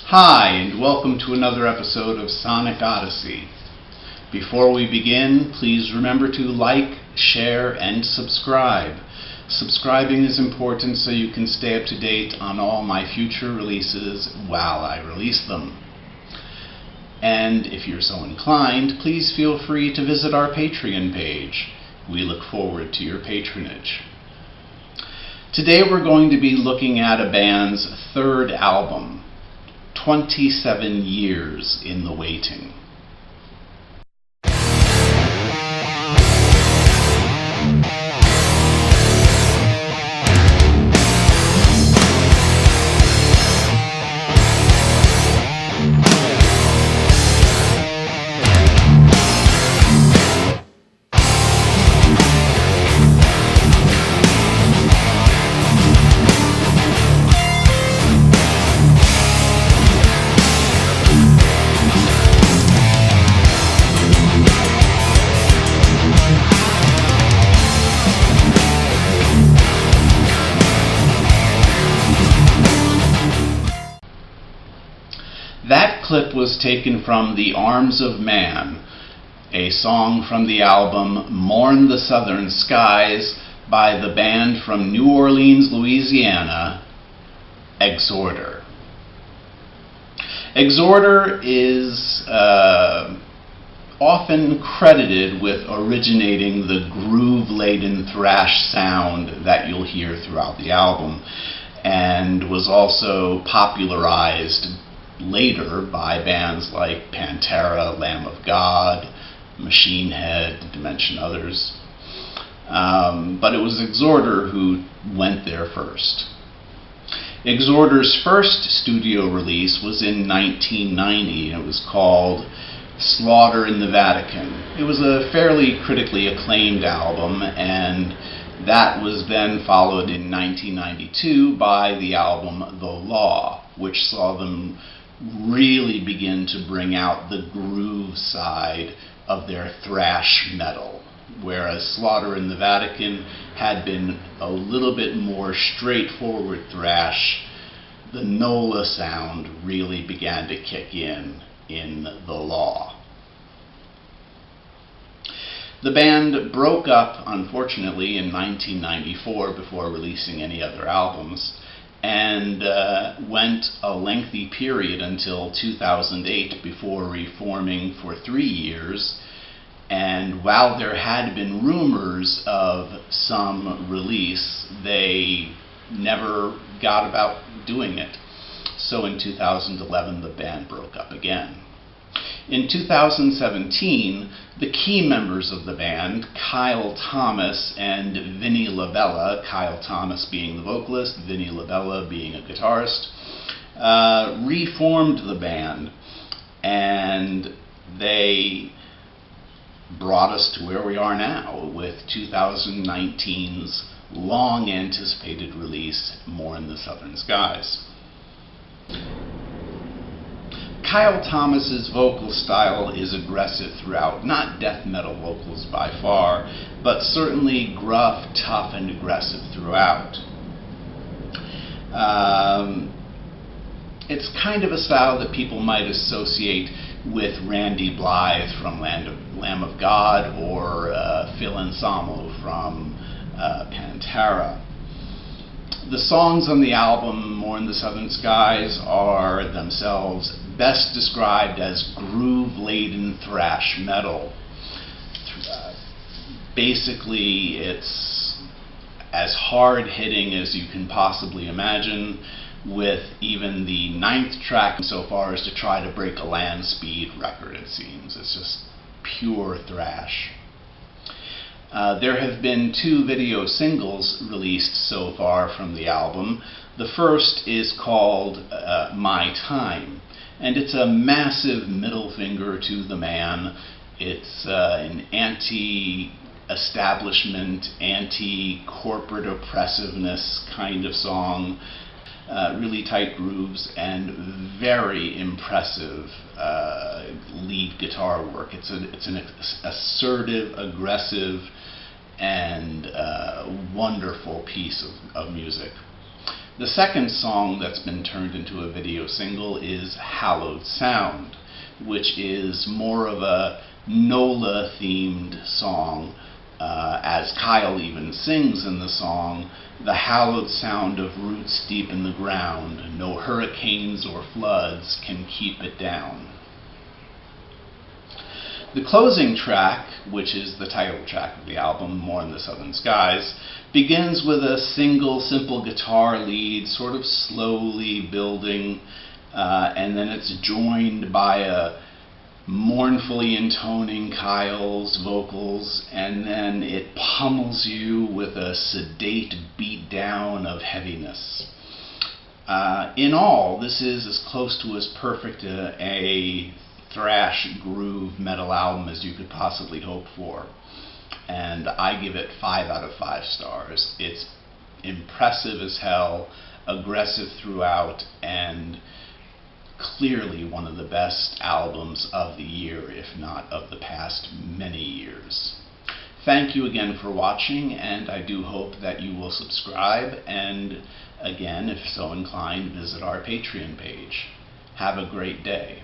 Hi, and welcome to another episode of Sonic Odyssey. Before we begin, please remember to like, share, and subscribe. Subscribing is important so you can stay up to date on all my future releases while I release them. And if you're so inclined, please feel free to visit our Patreon page. We look forward to your patronage. Today we're going to be looking at a band's third album, 27 Years in the Waiting. That clip was taken from The Arms of Man, a song from the album Mourn the Southern Skies by the band from New Orleans, Louisiana, Exhorder. Exhorder is often credited with originating the groove-laden thrash sound that you'll hear throughout the album, and was also popularized later by bands like Pantera, Lamb of God, Machine Head, to mention others. But it was Exhorder who went there first. Exhorder's first studio release was in 1990. It was called Slaughter in the Vatican. It was a fairly critically acclaimed album, and that was then followed in 1992 by the album The Law, which saw them really begin to bring out the groove side of their thrash metal, whereas Slaughter in the Vatican had been a little bit more straightforward thrash. The NOLA sound really began to kick in The Law. The band broke up, unfortunately, in 1994 before releasing any other albums, and went a lengthy period until 2008 before reforming for 3 years. And while there had been rumors of some release, they never got about doing it. So in 2011, the band broke up again. In 2017, the key members of the band, Kyle Thomas and Vinny Labella, Kyle Thomas being the vocalist, Vinny Labella being a guitarist, reformed the band, and they brought us to where we are now with 2019's long-anticipated release, Mourn the Southern Skies. Kyle Thomas's vocal style is aggressive throughout, not death metal vocals by far, but certainly gruff, tough, and aggressive throughout. It's kind of a style that people might associate with Randy Blythe from Lamb of God or Phil Anselmo from Pantera. The songs on the album Mourn the Southern Skies are themselves best described as groove-laden thrash metal. Basically, it's as hard-hitting as you can possibly imagine, with even the 9th track so far as to try to break a land speed record, it seems. It's just pure thrash. There have been 2 video singles released so far from the album. The first is called My Time, and it's a massive middle finger to the man. It's an anti-establishment, anti-corporate oppressiveness kind of song. Really tight grooves and very impressive lead guitar work. It's an assertive, aggressive, and wonderful piece of music. The second song that's been turned into a video single is Hallowed Sound, which is more of a NOLA-themed song. As Kyle even sings in the song, the hallowed sound of roots deep in the ground, no hurricanes or floods can keep it down. The closing track, which is the title track of the album, Mourn the Southern Skies, begins with a single simple guitar lead, sort of slowly building, and then it's joined by a mournfully intoning Kyle's vocals, and then it pummels you with a sedate beat down of heaviness. In all, this is as close to as perfect a thrash groove metal album as you could possibly hope for, and I give it 5 out of 5 stars. It's impressive as hell, aggressive throughout, and clearly one of the best albums of the year, if not of the past many years. Thank you again for watching, and I do hope that you will subscribe, and again, if so inclined, visit our Patreon page. Have a great day.